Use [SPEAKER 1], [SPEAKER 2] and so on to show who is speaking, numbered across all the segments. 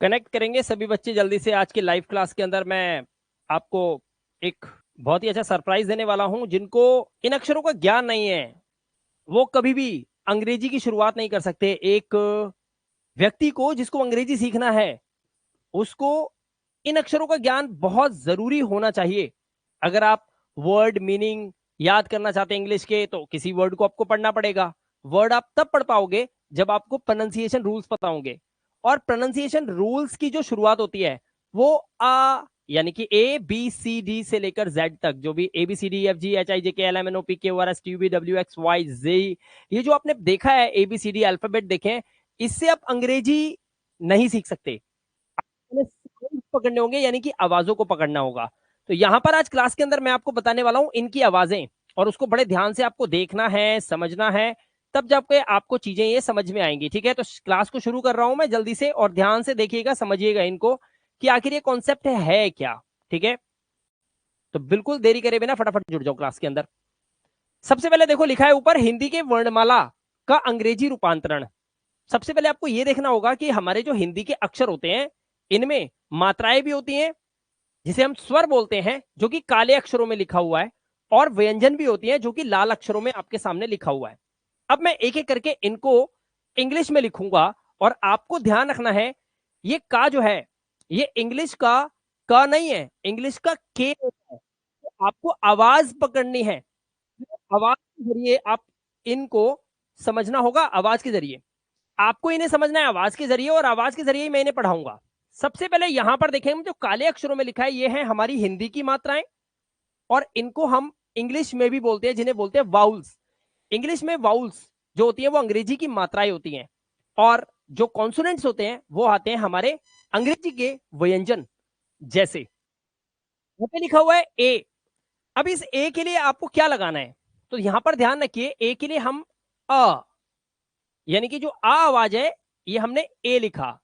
[SPEAKER 1] Connect करेंगे सभी बच्चे जल्दी से। आज के लाइव क्लास के अंदर मैं आपको एक बहुत ही अच्छा सरप्राइज देने वाला हूं। जिनको इन अक्षरों का ज्ञान नहीं है वो कभी भी अंग्रेजी की शुरुआत नहीं कर सकते। एक व्यक्ति को जिसको अंग्रेजी सीखना है उसको इन अक्षरों का ज्ञान बहुत जरूरी होना चाहिए। अगर आप वर्ड मीनिंग याद करना चाहते हैं इंग्लिश के तो किसी वर्ड को आपको पढ़ना पड़ेगा। वर्ड आप तब पढ़ पाओगे जब आपको प्रोनाउंसिएशन रूल्स पता होंगे। और प्रोनाउंसिएशन रूल्स की जो शुरुआत होती है वो आ यानी कि ए बी सी डी से लेकर जेड तक, जो भी A B C D F G H I J K L M N O P Q R S T U V W X Y J, ये जो आपने देखा है A B C D alphabet देखें, इससे आप अंग्रेजी नहीं सीख सकते। पकड़ने होंगे यानी कि आवाजों को पकड़ना होगा। तो यहां पर आज क्लास के अंदर मैं आपको बताने वाला हूं इनकी आवाजें, और उसको बड़े ध्यान से आपको देखना है, समझना है, तब जब आपको चीजें ये समझ में आएंगी। ठीक है, तो क्लास को शुरू कर रहा हूं मैं जल्दी से, और ध्यान से देखिएगा, समझिएगा इनको कि आखिर ये कॉन्सेप्ट है क्या। ठीक है, तो बिल्कुल देरी करे बिना फटाफट जुड़ जाओ क्लास के अंदर। सबसे पहले देखो लिखा है ऊपर हिंदी के वर्णमाला का अंग्रेजी रूपांतरण। सबसे पहले आपको यह देखना होगा कि हमारे जो हिंदी के अक्षर होते हैं इनमें मात्राएं भी होती हैं जिसे हम स्वर बोलते हैं, जो कि काले अक्षरों में लिखा हुआ है, और व्यंजन भी होती है जो कि लाल अक्षरों में आपके सामने लिखा हुआ है। अब मैं एक एक करके इनको इंग्लिश में लिखूंगा, और आपको ध्यान रखना है ये का जो है ये इंग्लिश का नहीं है, इंग्लिश का के होता है। तो आपको आवाज पकड़नी है, आवाज के जरिए आप इनको समझना होगा। आवाज के जरिए आपको इन्हें समझना है, आवाज के जरिए, और आवाज के जरिए ही मैं इन्हें पढ़ाऊंगा। सबसे पहले यहां पर देखेंगे जो काले अक्षरों में लिखा है ये है हमारी हिंदी की मात्राएं, और इनको हम इंग्लिश में भी बोलते हैं जिन्हें बोलते हैं वाउल्स। इंग्लिश में वाउल्स जो होती है वो अंग्रेजी की मात्राएं होती हैं, और जो कॉन्सोनेंट्स होते हैं वो आते हैं हमारे अंग्रेजी के व्यंजन। जैसे यहाँ पे लिखा हुआ है ए। अब इस ए के लिए आपको क्या लगाना है, तो यहां पर ध्यान रखिए ए के लिए हम अ यानी कि जो आ आवाज है ये हमने ए लिखा।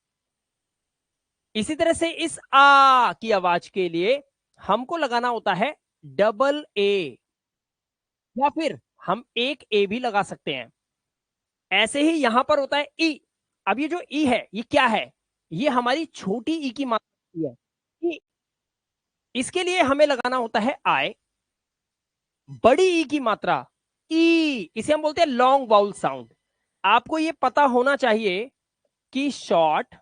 [SPEAKER 1] इसी तरह से इस आ की आवाज के लिए हमको लगाना होता है डबल ए, या फिर हम एक ए भी लगा सकते हैं। ऐसे ही यहां पर होता है ई। अब ये जो ई है ये क्या है, ये हमारी छोटी ई की मात्रा है ई। इसके लिए हमें लगाना होता है आई। बड़ी ई की मात्रा ई, इसे हम बोलते हैं लॉन्ग वाउल साउंड। आपको ये पता होना चाहिए कि शॉर्ट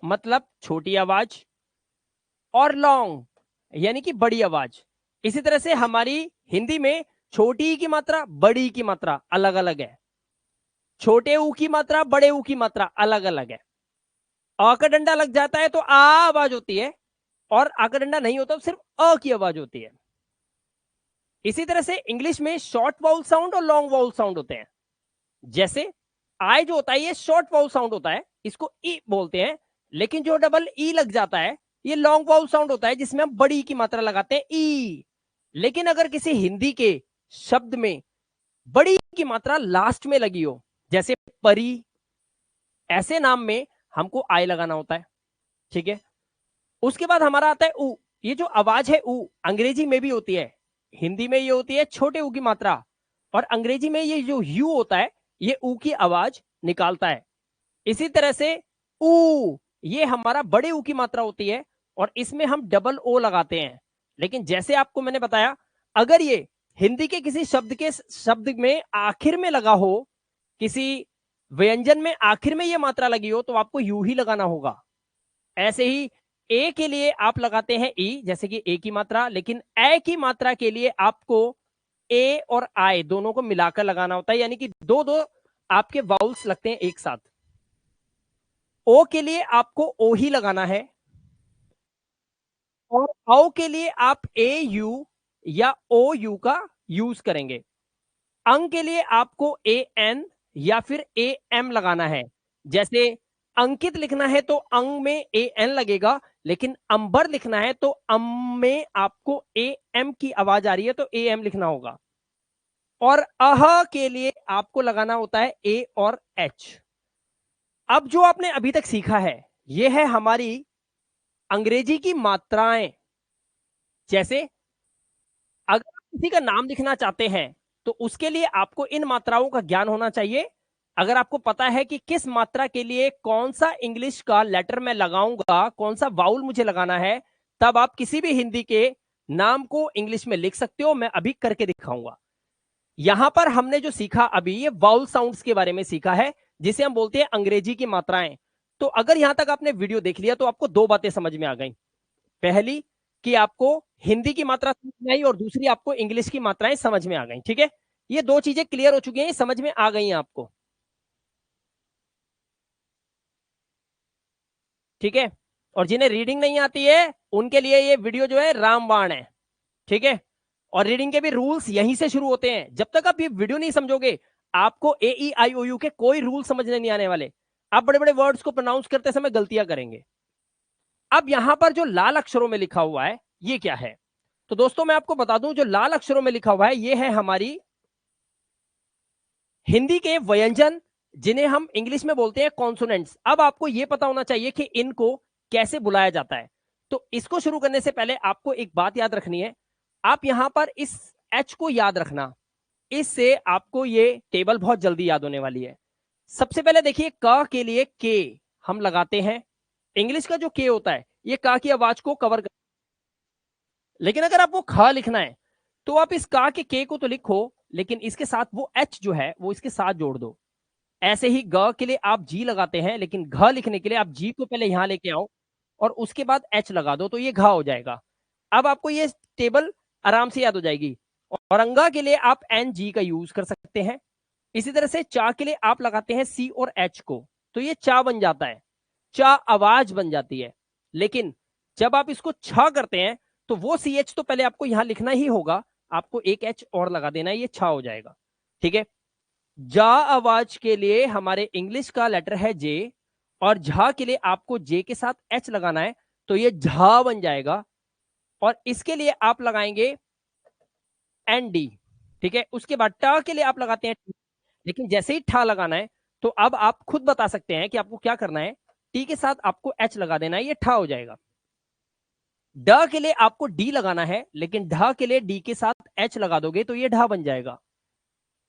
[SPEAKER 1] मतलब छोटी आवाज, और लॉन्ग यानी कि बड़ी आवाज। इसी तरह से हमारी हिंदी में छोटी की मात्रा बड़ी की मात्रा अलग अलग है, छोटे ऊ की मात्रा बड़े ऊ की मात्रा अलग अलग है। अ का डंडा लग जाता है तो आ आवाज होती है, और आ का डंडा नहीं होता तो सिर्फ अ की आवाज होती है। इसी तरह से इंग्लिश में शॉर्ट वाउल साउंड और लॉन्ग वाउल साउंड होते हैं। जैसे आई जो होता है ये शॉर्ट वाउल साउंड होता है, इसको ई बोलते हैं। लेकिन जो डबल ई लग जाता है ये लॉन्ग वाउल साउंड होता है जिसमें हम बड़ी की मात्रा लगाते हैं ई। लेकिन अगर किसी हिंदी के शब्द में बड़ी की मात्रा लास्ट में लगी हो, जैसे परी, ऐसे नाम में हमको आई लगाना होता है। ठीक है, उसके बाद हमारा आता है ऊ। ये जो आवाज है ऊ अंग्रेजी में भी होती है, हिंदी में ये होती है छोटे ऊ की मात्रा, और अंग्रेजी में ये जो यू होता है ये ऊ की आवाज निकालता है। इसी तरह से ऊ ये हमारा बड़े ऊ की मात्रा होती है, और इसमें हम डबल ओ लगाते हैं। लेकिन जैसे आपको मैंने बताया, अगर ये हिंदी के किसी शब्द में आखिर में लगा हो, किसी व्यंजन में आखिर में ये मात्रा लगी हो, तो आपको यू ही लगाना होगा। ऐसे ही ए के लिए आप लगाते हैं ई, जैसे कि ए की मात्रा, लेकिन ए की मात्रा के लिए आपको ए और आई दोनों को मिलाकर लगाना होता है, यानी कि दो दो आपके वाउल्स लगते हैं एक साथ। ओ के लिए आपको ओ ही लगाना है, और औ के लिए आप ए यू या ओ यू का यूज करेंगे। अंग के लिए आपको ए एन या फिर ए एम लगाना है। जैसे अंकित लिखना है तो अंग में ए एन लगेगा, लेकिन अंबर लिखना है तो अम में आपको ए एम की आवाज आ रही है तो ए एम लिखना होगा। और अह के लिए आपको लगाना होता है ए और एच। अब जो आपने अभी तक सीखा है यह है हमारी अंग्रेजी की मात्राएं। जैसे अगर आप किसी का नाम लिखना चाहते हैं तो उसके लिए आपको इन मात्राओं का ज्ञान होना चाहिए। अगर आपको पता है कि किस मात्रा के लिए कौन सा इंग्लिश का लेटर मैं लगाऊंगा, कौन सा वाउल मुझे लगाना है, तब आप किसी भी हिंदी के नाम को इंग्लिश में लिख सकते हो। मैं अभी करके दिखाऊंगा। यहां पर हमने जो सीखा अभी, ये वाउल साउंड्स के बारे में सीखा है, जिसे हम बोलते हैं अंग्रेजी की मात्राएं। तो अगर यहां तक आपने वीडियो देख लिया तो आपको दो बातें समझ में आ गई। पहली कि आपको हिंदी की मात्रा समझ में आई, और दूसरी आपको इंग्लिश की मात्राएं समझ में आ गई। ठीक है, ये दो चीजें क्लियर हो चुकी हैं, समझ में आ गई हैं आपको। ठीक है, और जिन्हें रीडिंग नहीं आती है उनके लिए ये वीडियो जो है रामबाण है। ठीक है, और रीडिंग के भी रूल्स यहीं से शुरू होते हैं। जब तक आप ये वीडियो नहीं समझोगे, आपको ए ई आई ओ यू के कोई रूल समझने नहीं आने वाले। आप बड़े बड़े वर्ड्स को प्रोनाउंस करते समय गलतियां करेंगे। अब यहां पर जो लाल अक्षरों में लिखा हुआ है ये क्या है? तो दोस्तों मैं आपको बता दूं, जो लाल अक्षरों में लिखा हुआ है ये है हमारी हिंदी के व्यंजन, जिन्हें हम इंग्लिश में बोलते हैं कॉन्सोनेंट्स। अब आपको यह पता होना चाहिए कि इनको कैसे बुलाया जाता है। तो इसको शुरू करने से पहले आपको एक बात याद रखनी है। आप यहां पर इस एच को याद रखना, इससे आपको ये टेबल बहुत जल्दी याद होने वाली है। सबसे पहले देखिए, क के लिए के हम लगाते हैं। इंग्लिश का जो के होता है ये क की आवाज को कवर कर, लेकिन अगर आपको ख लिखना है तो आप इस का के को तो लिखो, लेकिन इसके साथ वो एच जो है वो इसके साथ जोड़ दो। ऐसे ही ग के लिए आप जी लगाते हैं, लेकिन घ लिखने के लिए आप जी को पहले यहां लेके आओ और उसके बाद एच लगा दो, तो ये घा हो जाएगा। अब आपको ये टेबल आराम से याद हो जाएगी। और अंगा के लिए आप एन जी का यूज कर सकते हैं। इसी तरह से चा के लिए आप लगाते हैं सी और एच को, तो ये चा बन जाता है, चा आवाज बन जाती है। लेकिन जब आप इसको छ करते हैं तो वो सी एच तो पहले आपको यहां लिखना ही होगा, आपको एक एच और लगा देना है, ये छा हो जाएगा। ठीक है, जा आवाज के लिए हमारे इंग्लिश का लेटर है जे, और झा के लिए आपको जे के साथ एच लगाना है, तो ये झा बन जाएगा। और इसके लिए आप लगाएंगे एन डी। ठीक है, उसके बाद ट के लिए आप लगाते हैं टी, लेकिन जैसे ही ठा लगाना है तो अब आप खुद बता सकते हैं कि आपको क्या करना है। टी के साथ आपको एच लगा देना है, ये ठा हो जाएगा। ड के लिए आपको डी लगाना है, लेकिन ढ के लिए डी के साथ एच लगा दोगे तो ये ढा बन जाएगा।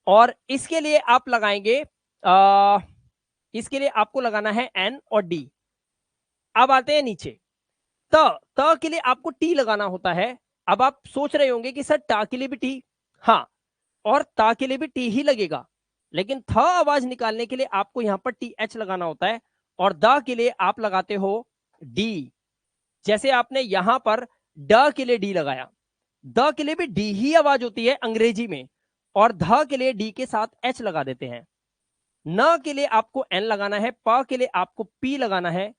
[SPEAKER 1] और इसके लिए आप लगाएंगे इसके लिए आपको लगाना है एन और डी। अब आते हैं नीचे, त त के लिए आपको टी लगाना होता है। अब आप सोच रहे होंगे कि सर टा के लिए भी टी, हाँ, और ता के लिए भी टी ही लगेगा, लेकिन थ आवाज निकालने के लिए आपको यहां पर टी एच लगाना होता है, और द के लिए आप लगाते हो डी। जैसे आपने यहां पर ड के लिए डी लगाया, द के लिए भी डी ही आवाज होती है अंग्रेजी में, और ध के लिए डी के साथ एच लगा देते हैं। न के लिए आपको एन लगाना है, प के लिए आपको पी लगाना है,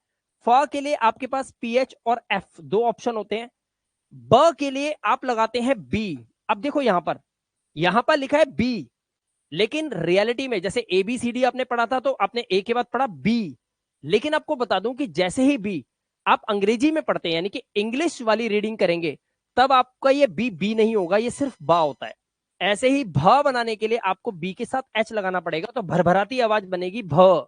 [SPEAKER 1] फ के लिए आपके पास पीएच और एफ दो ऑप्शन होते हैं, ब के लिए आप लगाते हैं बी। अब देखो यहां पर लिखा है बी, लेकिन रियलिटी में जैसे ए बी सी डी आपने पढ़ा था तो आपने ए के बाद पढ़ा बी, लेकिन आपको बता दूं कि जैसे ही बी आप अंग्रेजी में पढ़ते हैं, यानी कि इंग्लिश वाली रीडिंग करेंगे, तब आपका ये बी बी नहीं होगा, ये सिर्फ बा होता है। ऐसे ही भ बनाने के लिए आपको बी के साथ एच लगाना पड़ेगा, तो भरभराती आवाज बनेगी भ।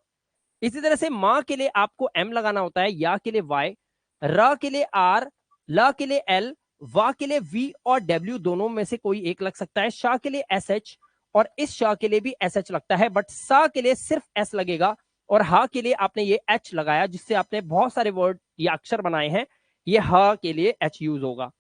[SPEAKER 1] इसी तरह से मां के लिए आपको एम लगाना होता है, या के लिए वाई, र के लिए आर, ल के लिए एल, वा के लिए वी और डब्ल्यू दोनों में से कोई एक लग सकता है, शाह के लिए एस एच, और इस शाह के लिए भी एस एच लगता है, बट सा के लिए सिर्फ एस लगेगा, और हा के लिए आपने ये एच लगाया, जिससे आपने बहुत सारे वर्ड या अक्षर बनाए हैं, ये हा के लिए एच यूज होगा।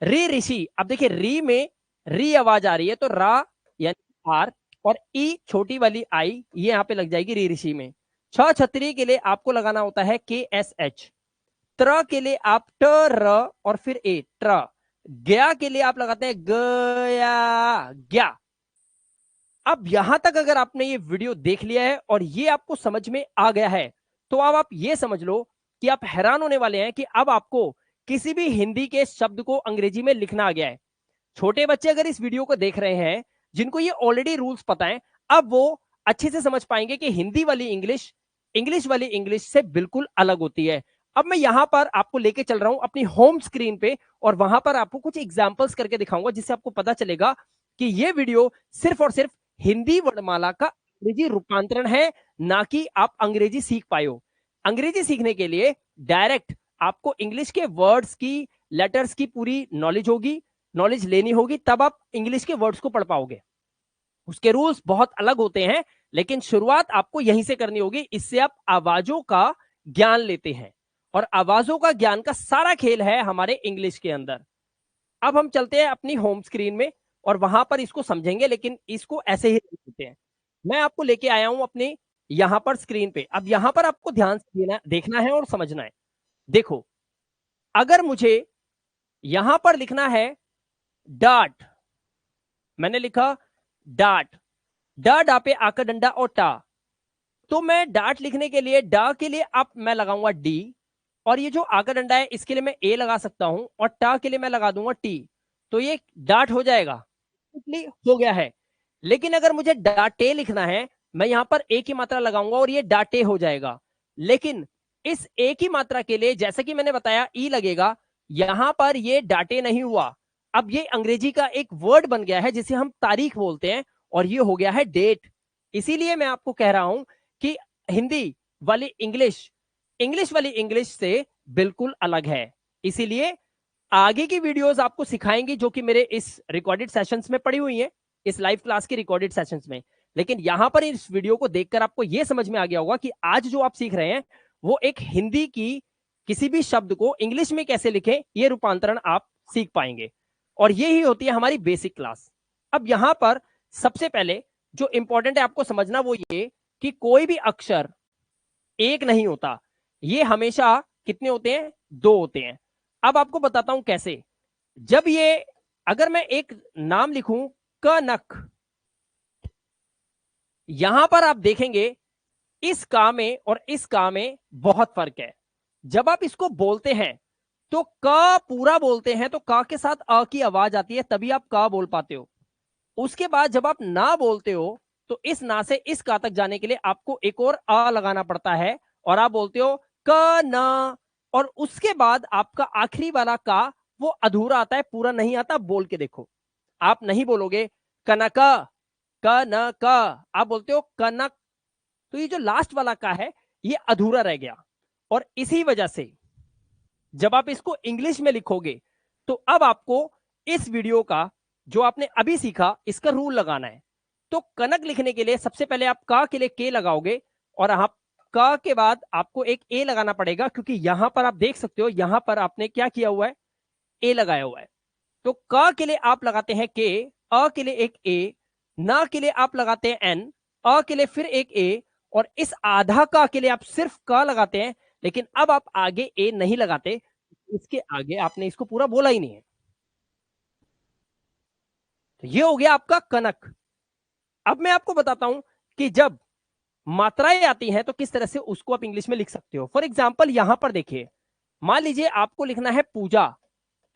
[SPEAKER 1] री ऋषि, अब देखिए री में री आवाज आ रही है, तो रा यानी आर, और ई छोटी वाली आई ये यहां पे लग जाएगी री ऋषि में। छ छतरी के लिए आपको लगाना होता है के एस एच, त्र के लिए आप ट र और फिर ए ट्र, गया के लिए आप लगाते हैं गया गया। अब यहां तक अगर आपने ये वीडियो देख लिया है और ये आपको समझ में आ गया है, तो अब आप ये समझ लो कि आप हैरान होने वाले हैं कि अब आपको किसी भी हिंदी के शब्द को अंग्रेजी में लिखना आ गया है। छोटे बच्चे अगर इस वीडियो को देख रहे हैं, जिनको ये ऑलरेडी रूल्स पता है, अब वो अच्छे से समझ पाएंगे कि हिंदी वाली इंग्लिश इंग्लिश वाली इंग्लिश से बिल्कुल अलग होती है। अब मैं यहां पर आपको लेके चल रहा हूं अपनी होम स्क्रीन पे, और वहां पर आपको कुछ एग्जांपल्स करके दिखाऊंगा, जिससे आपको पता चलेगा कि ये वीडियो सिर्फ और सिर्फ हिंदी वर्णमाला का अंग्रेजी रूपांतरण है, ना कि आप अंग्रेजी सीख पाए हो। अंग्रेजी सीखने के लिए डायरेक्ट आपको इंग्लिश के वर्ड्स की, लेटर्स की पूरी नॉलेज लेनी होगी, तब आप इंग्लिश के वर्ड्स को पढ़ पाओगे। उसके रूल्स बहुत अलग होते हैं, लेकिन शुरुआत आपको यहीं से करनी होगी। इससे आप आवाजों का ज्ञान लेते हैं, और आवाजों का ज्ञान का सारा खेल है हमारे इंग्लिश के अंदर। अब हम चलते हैं अपनी होम स्क्रीन में और वहां पर इसको समझेंगे, लेकिन इसको ऐसे ही देते हैं। मैं आपको लेके आया हूं अपने यहां पर स्क्रीन पे। अब यहां पर आपको ध्यान से देखना है और समझना है। देखो, अगर मुझे यहां पर लिखना है डाट, मैंने लिखा डाट, डा डा पे आका डंडा और टा, तो मैं डाट लिखने के लिए डा के लिए अब मैं लगाऊंगा डी, और ये जो आका डंडा है इसके लिए मैं ए लगा सकता हूं, और टा के लिए मैं लगा दूंगा टी। तो ये डाट हो जाएगा, हो गया है। लेकिन अगर मुझे डाटे लिखना है, मैं यहां पर ए की मात्रा लगाऊंगा और ये डाटे हो जाएगा। लेकिन इस ए की मात्रा के लिए जैसे कि मैंने बताया ई लगेगा, यहां पर ये डाटे नहीं हुआ। अब ये अंग्रेजी का एक वर्ड बन गया है जिसे हम तारीख बोलते हैं, और ये हो गया है डेट। इसीलिए मैं आपको कह रहा हूं कि हिंदी वाली इंग्लिश, इंग्लिश वाली इंग्लिश से बिल्कुल अलग है। इसीलिए आगे की वीडियोस आपको सिखाएंगी जो कि मेरे इस रिकॉर्डेड सेशंस में पड़ी हुई हैं, इस लाइव क्लास के रिकॉर्डेड सेशंस में। लेकिन यहां पर इस वीडियो को देखकर आपको यह समझ में आ गया होगा कि आज जो आप सीख रहे हैं वो एक हिंदी की किसी भी शब्द को इंग्लिश में कैसे लिखें, ये रूपांतरण आप सीख पाएंगे। और यही होती है हमारी बेसिक क्लास। अब यहां पर सबसे पहले जो इंपॉर्टेंट है आपको समझना वो ये कि कोई भी अक्षर एक नहीं होता, ये हमेशा कितने होते हैं, दो होते हैं। अब आपको बताता हूं कैसे। जब ये, अगर मैं एक नाम लिखूं कनक, यहां पर आप देखेंगे इस का में और इस का में बहुत फर्क है। जब आप इसको बोलते हैं तो क पूरा बोलते हैं तो का के साथ अ की आवाज आती है, तभी आप का बोल पाते हो। उसके बाद जब आप ना बोलते हो तो इस ना से इस का तक जाने के लिए आपको एक और आ लगाना पड़ता है, और आप बोलते हो क ना। और उसके बाद आपका आखिरी वाला का वो अधूरा आता है, पूरा नहीं आता। बोल के देखो, आप नहीं बोलोगे कनक, कनक, आप बोलते हो कनक। तो ये जो लास्ट वाला का है ये अधूरा रह गया। और इसी वजह से जब आप इसको इंग्लिश में लिखोगे तो अब आपको इस वीडियो का जो आपने अभी सीखा इसका रूल लगाना है। तो कनक लिखने के लिए सबसे पहले आप का के लिए के लगाओगे, और आप का के बाद आपको एक ए लगाना पड़ेगा, क्योंकि यहां पर आप देख सकते हो यहां पर आपने क्या किया हुआ है, ए लगाया हुआ है। तो का के लिए आप लगाते हैं के, अ के लिए एक ए, ना के लिए आप लगाते हैं एन, अ के लिए फिर एक ए, और इस आधा का के लिए आप सिर्फ का लगाते हैं। लेकिन अब आप आगे ए नहीं लगाते, इसके आगे आपने इसको पूरा बोला ही नहीं है। तो ये हो गया आपका कनक। अब मैं आपको बताता हूं कि जब मात्राएं आती हैं तो किस तरह से उसको आप इंग्लिश में लिख सकते हो। फॉर एग्जाम्पल यहां पर देखिए, मान लीजिए आपको लिखना है पूजा,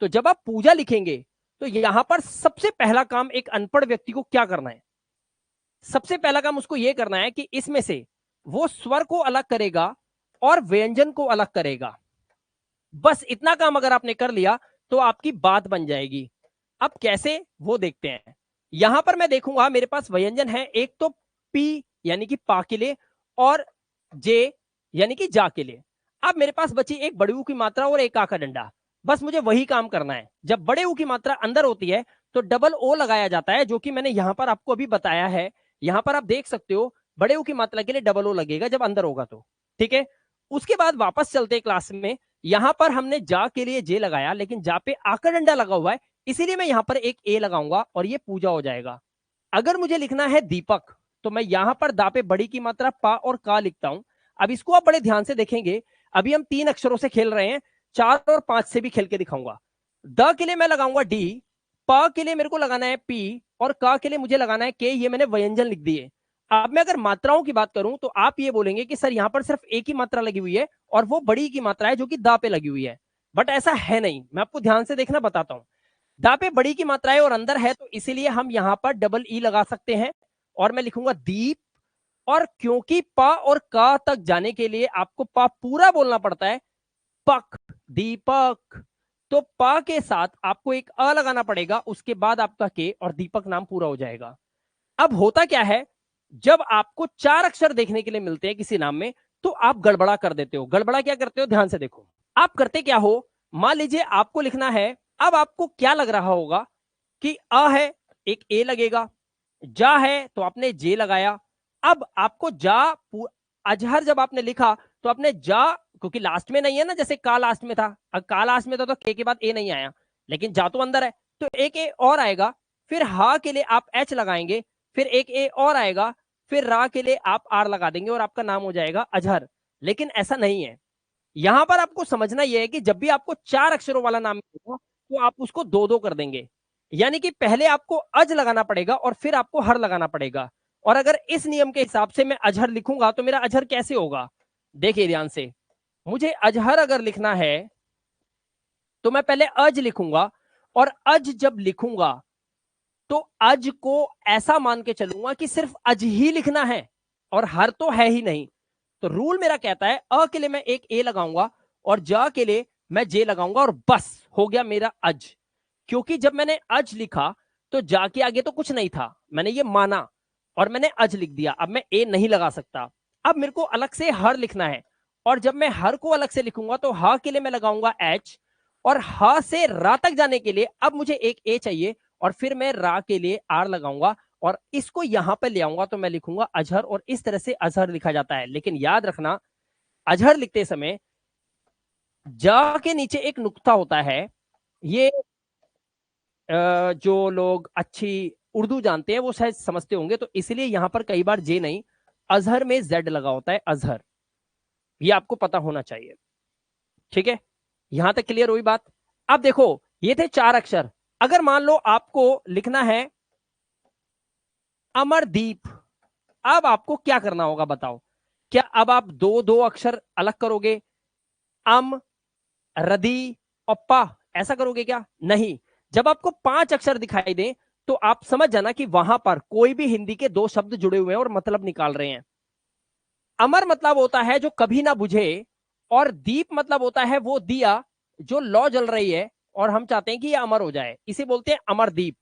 [SPEAKER 1] तो जब आप पूजा लिखेंगे तो यहां पर सबसे पहला काम एक अनपढ़ व्यक्ति को क्या करना है, सबसे पहला काम उसको यह करना है कि इसमें से वो स्वर को अलग करेगा और व्यंजन को अलग करेगा। बस इतना काम अगर आपने कर लिया तो आपकी बात बन जाएगी। अब कैसे वो देखते हैं। यहां पर मैं देखूंगा मेरे पास व्यंजन है, एक तो पी यानी कि पा के लिए, और जे यानी कि जा के लिए। अब मेरे पास बची एक बड़े ऊ की मात्रा और एक आ का डंडा। बस मुझे वही काम करना है। जब बड़े ऊ की मात्रा अंदर होती है तो डबल ओ लगाया जाता है, जो कि मैंने यहां पर आपको अभी बताया है। यहां पर आप देख सकते हो बड़े ऊ की मात्रा के लिए डबल ओ लगेगा जब अंदर होगा तो। ठीक है, उसके बाद वापस चलते क्लास में। यहां पर हमने जा के लिए जे लगाया, लेकिन जा पे आका डंडा लगा हुआ है, इसीलिए मैं यहां पर एक ए लगाऊंगा और ये पूजा हो जाएगा। अगर मुझे लिखना है दीपक तो मैं यहां पर दा पे बड़ी की मात्रा पा और का लिखता हूं। अब इसको आप बड़े ध्यान से देखेंगे, अभी हम 3 अक्षरों से खेल रहे हैं, 4 और 5 से भी खेल के दिखाऊंगा। द के लिए मैं लगाऊंगा डी, प के लिए मेरे को लगाना है पी, और का के लिए मुझे लगाना है के। ये मैंने व्यंजन लिख दिए। अब मैं अगर मात्राओं की बात करूं तो आप ये बोलेंगे कि सर यहां पर सिर्फ एक ही मात्रा लगी हुई है और वो बड़ी की मात्रा है जो कि दा पे लगी हुई है। बट ऐसा है नहीं, मैं आपको ध्यान से देखना बताता हूं। दा पे बड़ी की मात्रा है और अंदर है, तो इसीलिए हम यहां पर डबल ई लगा सकते हैं और मैं लिखूंगा दीप। और क्योंकि पा और का तक जाने के लिए आपको पा पूरा बोलना पड़ता है, पक, दीपक। तो पा के साथ आपको एक अ लगाना पड़ेगा, उसके बाद आपका के, और दीपक नाम पूरा हो जाएगा। अब होता क्या है, जब आपको 4 अक्षर देखने के लिए मिलते हैं किसी नाम में तो आप गड़बड़ा कर देते हो। गड़बड़ा क्या करते हो, ध्यान से देखो। आप करते क्या हो, मान लीजिए आपको लिखना है, अब आपको क्या लग रहा होगा कि अ है, एक ए लगेगा, जा है तो आपने जे लगाया। अब आपको अजहर जब आपने लिखा तो आपने जा, क्योंकि लास्ट में नहीं है ना, जैसे का लास्ट में था, का लास्ट में था तो के बाद ए नहीं आया, लेकिन जा तो अंदर है, तो एक ए और आएगा। फिर हा के लिए आप एच लगाएंगे, फिर एक ए और आएगा, फिर रा के लिए आप आर लगा देंगे और आपका नाम हो जाएगा अजहर। लेकिन ऐसा नहीं है। यहां पर आपको समझना यह है कि जब भी आपको 4 अक्षरों वाला नाम मिलेगा तो आप उसको 2-2 कर देंगे। यानी कि पहले आपको अज लगाना पड़ेगा और फिर आपको हर लगाना पड़ेगा। और अगर इस नियम के हिसाब से मैं अजहर लिखूंगा तो मेरा अजहर कैसे होगा? देखिए ध्यान से, मुझे अजहर अगर लिखना है तो मैं पहले अज लिखूंगा, और अज जब लिखूंगा तो अज को ऐसा मान के चलूंगा कि सिर्फ अज ही लिखना है और हर तो है ही नहीं। तो रूल मेरा कहता है अ के लिए मैं एक ए लगाऊंगा और ज के लिए मैं जे लगाऊंगा और बस हो गया मेरा अज। क्योंकि जब मैंने अज लिखा तो जा के आगे तो कुछ नहीं था, मैंने ये माना और मैंने अज लिख दिया, अब मैं ए नहीं लगा सकता। अब मेरे को अलग से हर लिखना है, और जब मैं हर को अलग से लिखूंगा तो ह के लिए मैं लगाऊंगा एच, और ह से रा तक जाने के लिए अब मुझे एक ए चाहिए, और फिर मैं रा के लिए आर लगाऊंगा और इसको यहां पर ले आऊंगा तो मैं लिखूंगा अजहर, और इस तरह से अजहर लिखा जाता है। लेकिन याद रखना, अजहर लिखते समय जा के नीचे एक नुक्ता होता है। ये जो लोग अच्छी उर्दू जानते हैं वो शायद समझते होंगे, तो इसलिए यहां पर कई बार जे नहीं, अजहर में जेड लगा होता है, अजहर। ये आपको पता होना चाहिए, ठीक है? यहां तक क्लियर हुई बात? अब देखो, ये थे 4 अक्षर। अगर मान लो आपको लिखना है अमरदीप, अब आपको क्या करना होगा बताओ? क्या अब आप 2-2 अक्षर अलग करोगे, अम, रदी और पा, ऐसा करोगे क्या? नहीं। जब आपको 5 अक्षर दिखाई दे तो आप समझ जाना कि वहां पर कोई भी हिंदी के 2 शब्द जुड़े हुए हैं और मतलब निकाल रहे हैं। अमर मतलब होता है जो कभी ना बुझे, और दीप मतलब होता है वो दिया जो लौ जल रही है और हम चाहते हैं कि ये अमर हो जाए, इसे बोलते हैं अमरदीप।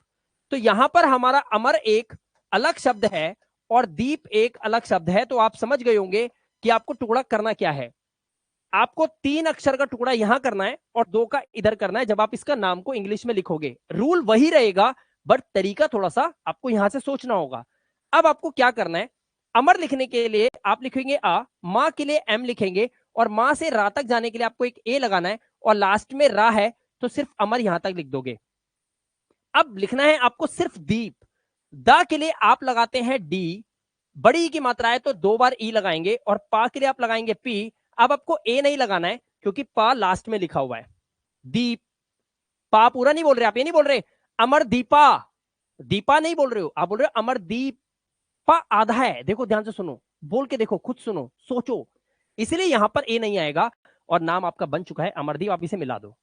[SPEAKER 1] तो यहां पर हमारा अमर एक अलग शब्द है और दीप एक अलग शब्द है, तो आप समझ गए होंगे कि आपको टुकड़ा करना क्या है। आपको 3 अक्षर का टुकड़ा यहां करना है और 2 का इधर करना है जब आप इसका नाम को इंग्लिश में लिखोगे। रूल वही रहेगा, बट तरीका थोड़ा सा आपको यहां से सोचना होगा। अब आपको क्या करना है, अमर लिखने के लिए आप लिखेंगे आ, मां के लिए एम लिखेंगे, और मां से रा तक जाने के लिए आपको एक ए लगाना है, और लास्ट में रा है तो सिर्फ अमर यहां तक लिख दोगे। अब लिखना है आपको सिर्फ दीप। दा के लिए आप लगाते हैं डी, बड़ी ई की मात्रा है तो 2 बार ई लगाएंगे, और पा के लिए आप लगाएंगे पी। अब आपको ए नहीं लगाना है क्योंकि पा लास्ट में लिखा हुआ है। दीप, पा पूरा नहीं बोल रहे आप, ये नहीं बोल रहे अमर दीपा, दीपा नहीं बोल रहे हो आप, बोल रहे हो अमर दीपा आधा है। देखो ध्यान से सुनो, बोल के देखो, खुद सुनो, सोचो, इसलिए यहां पर ए नहीं आएगा और नाम आपका बन चुका है अमरदीप, आप इसे मिला दो।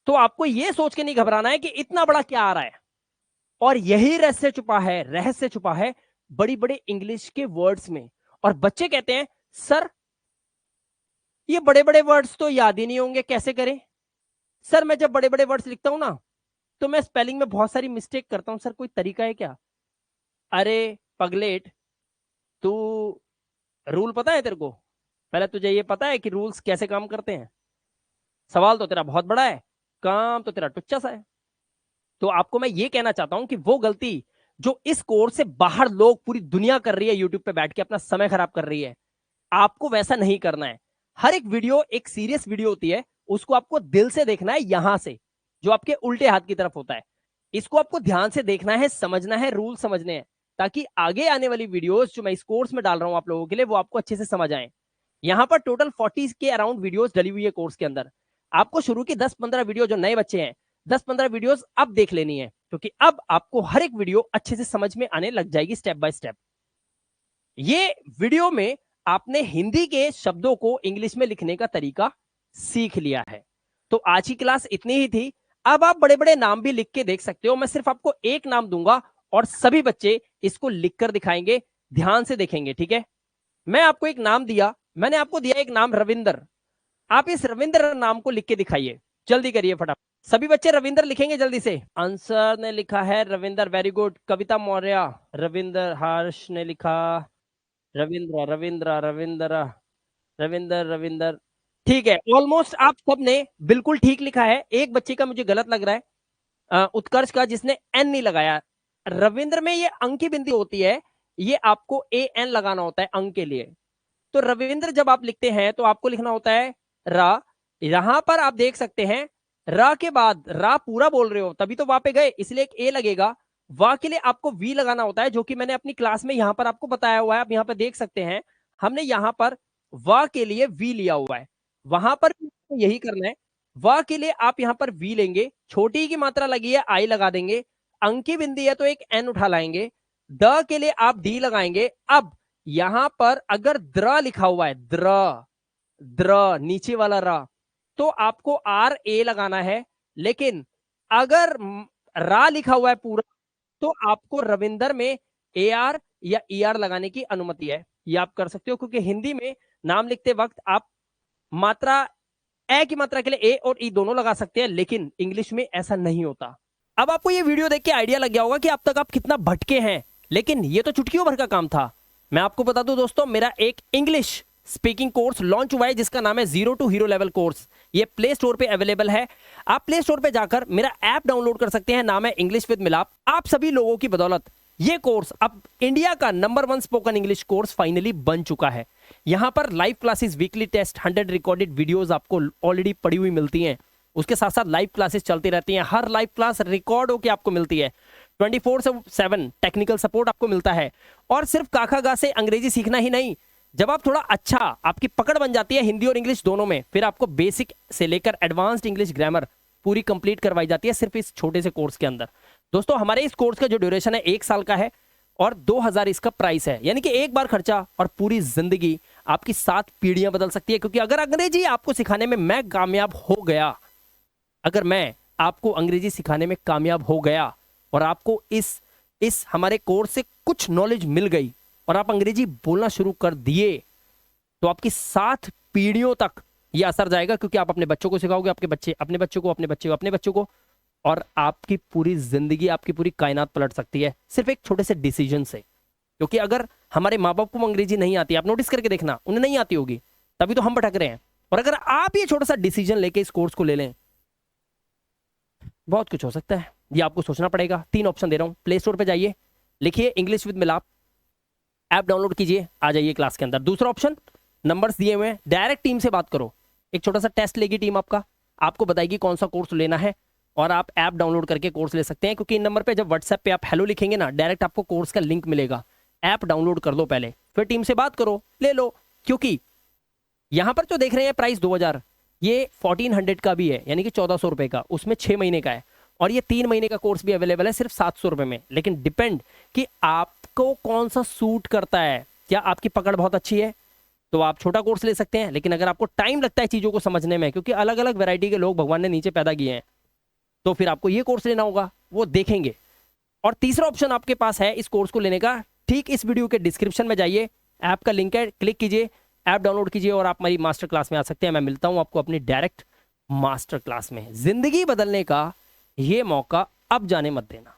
[SPEAKER 1] तो आपको यह सोच के नहीं घबराना है कि इतना बड़ा क्या आ रहा है, और यही रहस्य छुपा है बड़ी बड़े इंग्लिश के वर्ड्स में। और बच्चे कहते हैं सर ये बड़े बड़े वर्ड्स तो याद ही नहीं होंगे, कैसे करें? सर मैं जब बड़े बड़े वर्ड्स लिखता हूं ना तो मैं स्पेलिंग में बहुत सारी मिस्टेक करता हूं, सर कोई तरीका है क्या? अरे पगलेट, तू रूल पता है तेरे को? पहले तुझे ये पता है कि रूल्स कैसे काम करते हैं? सवाल तो तेरा बहुत बड़ा है, काम तो तेरा टुच्चा सा है। तो आपको मैं ये कहना चाहता हूं कि वो गलती जो इस कोर्स से बाहर लोग, पूरी दुनिया कर रही है, यूट्यूब पे बैठ के अपना समय खराब कर रही है, आपको वैसा नहीं करना है। हर एक वीडियो एक सीरियस वीडियो होती है, उसको आपको दिल से देखना है, यहां से जो आपके उल्टे हाथ की तरफ होता है, इसको आपको ध्यान से देखना है, समझना है, रूल समझने हैं, ताकि आगे आने वाली वीडियोस जो मैं इस कोर्स में डाल रहा हूं आप लोगों के लिए वो आपको अच्छे से समझ आए। यहां पर टोटल 40 के अराउंड वीडियोस डली हुई है कोर्स के अंदर। आपको शुरू की 10-15 वीडियो, जो नए बच्चे हैं 10-15 वीडियोस अब देख लेनी है, क्योंकि अब आपको हर एक वीडियो अच्छे से समझ में आने लग जाएगी स्टेप बाय स्टेप। ये वीडियो में आपने हिंदी के शब्दों को इंग्लिश में लिखने का तरीका सीख लिया है। तो आज की क्लास इतनी ही थी। अब आप बड़े बड़े नाम भी लिख के देख सकते हो, मैं सिर्फ आपको एक नाम दूंगा और सभी बच्चे इसको लिखकर दिखाएंगे, ध्यान से देखेंगे, ठीक है? मैं आपको एक नाम दिया, मैंने आपको दिया एक नाम रविंदर, आप इस रविंद्र नाम को लिख के दिखाइए, जल्दी करिए फटाफट। सभी बच्चे रविंद्र लिखेंगे जल्दी से। आंसर ने लिखा है रविंदर, वेरी गुड। कविता मौर्य, रविंदर। हर्ष ने लिखा रविंद्र, रविंद्र, रविंद्र, रविंदर, रविंदर। ठीक है, ऑलमोस्ट आप सबने बिल्कुल ठीक लिखा है। एक बच्चे का मुझे गलत लग रहा है, उत्कर्ष का, जिसने एन नहीं लगाया। रविंद्र में ये अंक की बिंदी होती है, ये आपको AN लगाना होता है अंक के लिए। तो रविंद्र जब आप लिखते हैं तो आपको लिखना होता है रा। यहां पर आप देख सकते हैं रा के बाद रा पूरा बोल रहे हो तभी तो वहां पे गए, इसलिए एक ए लगेगा। वाह के लिए आपको वी लगाना होता है, जो कि मैंने अपनी क्लास में यहां पर आपको बताया हुआ है। आप यहां पर देख सकते हैं हमने यहां पर वाह के लिए वी लिया हुआ है, वहां पर यही करना है। वाह के लिए आप यहां पर वी लेंगे, छोटी की मात्रा लगी है आई लगा देंगे, अंक की बिंदी है तो एक एन उठा लाएंगे, द के लिए आप डी लगाएंगे। अब यहां पर अगर द्र लिखा हुआ है, द्र द्र नीचे वाला रा, तो आपको आर ए लगाना है। लेकिन अगर रा लिखा हुआ है पूरा तो आपको रविंदर में ए आर या ई आर लगाने की अनुमति है। ये आप कर सकते हो, क्योंकि हिंदी में नाम लिखते वक्त आप मात्रा ए की मात्रा के लिए ए और ई दोनों लगा सकते हैं, लेकिन इंग्लिश में ऐसा नहीं होता। अब आपको ये वीडियो देख के आइडिया लग गया होगा कि अब तक आप कितना भटके हैं, लेकिन ये तो चुटकियों भर का काम था। मैं आपको बता दूं दोस्तों, मेरा एक इंग्लिश स्पीकिंग कोर्स लॉन्च हुआ है जिसका नाम है zero to hero level course. ये प्ले स्टोर पे अवेलेबल है। आप प्ले स्टोर पे जाकर मेरा ऐप डाउनलोड कर सकते हैं, नाम है इंग्लिश विद मिलाप। आप सभी लोगों की बदौलत ये कोर्स अब इंडिया का number 1 spoken English course finally बन चुका है। यहां पर live classes, weekly test, 100 recorded videos आपको ऑलरेडी पड़ी हुई मिलती हैं। उसके साथ साथ लाइव क्लासेस चलती रहती हैं, हर लाइव क्लास रिकॉर्ड होकर आपको मिलती है। 24/7 टेक्निकल सपोर्ट आपको मिलता है। और सिर्फ काखा गा से अंग्रेजी सीखना ही नहीं, जब आप थोड़ा अच्छा आपकी पकड़ बन जाती है हिंदी और इंग्लिश दोनों में, फिर आपको बेसिक से लेकर एडवांस्ड इंग्लिश ग्रामर पूरी कंप्लीट करवाई जाती है सिर्फ इस छोटे से कोर्स के अंदर। दोस्तों हमारे इस कोर्स का जो ड्यूरेशन है 1 साल का है और 2000 इसका प्राइस है, यानी कि एक बार खर्चा और पूरी जिंदगी आपकी 7 पीढ़ियां बदल सकती है। क्योंकि अगर अंग्रेजी आपको सिखाने में मैं कामयाब हो गया, अगर मैं आपको अंग्रेजी सिखाने में कामयाब हो गया और आपको इस हमारे कोर्स से कुछ नॉलेज मिल गई और आप अंग्रेजी बोलना शुरू कर दिए, तो आपकी 7 पीढ़ियों तक यह असर जाएगा। क्योंकि आप अपने बच्चों को सिखाओगे, आपके बच्चे अपने बच्चों को, अपने बच्चे को अपने बच्चों को, और आपकी पूरी जिंदगी, आपकी पूरी कायनात पलट सकती है सिर्फ एक छोटे से डिसीजन से। क्योंकि अगर हमारे माँ बाप को अंग्रेजी नहीं आती, आप नोटिस करके देखना, उन्हें नहीं आती होगी, तभी तो हम भटक रहे हैं। और अगर आप ये छोटा सा डिसीजन लेके इस कोर्स को ले लें, बहुत कुछ हो सकता है। ये आपको सोचना पड़ेगा। 3 ऑप्शन दे रहा हूं, प्ले स्टोर पे जाइए, लिखिए इंग्लिश विद मिलाप, ऐप डाउनलोड कीजिए, आ जाइए क्लास के अंदर। दूसरा ऑप्शन, नंबर्स दिए हुए हैं, डायरेक्ट टीम से बात करो। एक छोटा सा टेस्ट लेगी टीम आपको बताएगी कौन सा कोर्स लेना है, और आप ऐप डाउनलोड करके कोर्स ले सकते हैं। क्योंकि इन नंबर पे जब व्हाट्सएप पे आप हेलो लिखेंगे ना, डायरेक्ट आपको कोर्स का लिंक मिलेगा। ऐप डाउनलोड कर लो पहले, फिर टीम से बात करो, ले लो। क्योंकि यहां पर जो देख रहे हैं प्राइस 2000, ये 1400 का भी है, यानी कि 1400 रुपए का, उसमें 6 महीने का है। और ये 3 महीने का कोर्स भी अवेलेबल है सिर्फ 700 रुपए में। लेकिन डिपेंड कि आपको कौन सा सूट करता है। क्या आपकी पकड़ बहुत अच्छी है तो आप छोटा कोर्स ले सकते हैं, लेकिन अगर आपको टाइम लगता है चीजों को समझने में, क्योंकि अलग अलग वैरायटी के लोग भगवान ने नीचे पैदा किए हैं, तो फिर आपको ये कोर्स लेना होगा, वो देखेंगे। और तीसरा ऑप्शन आपके पास है इस कोर्स को लेने का, ठीक इस वीडियो के डिस्क्रिप्शन में जाइए, ऐप का लिंक है, क्लिक कीजिए, ऐप डाउनलोड कीजिए और आप हमारी मास्टर क्लास में आ सकते हैं। मैं मिलता हूं आपको अपनी डायरेक्ट मास्टर क्लास में। जिंदगी बदलने का ये मौका अब जाने मत देना।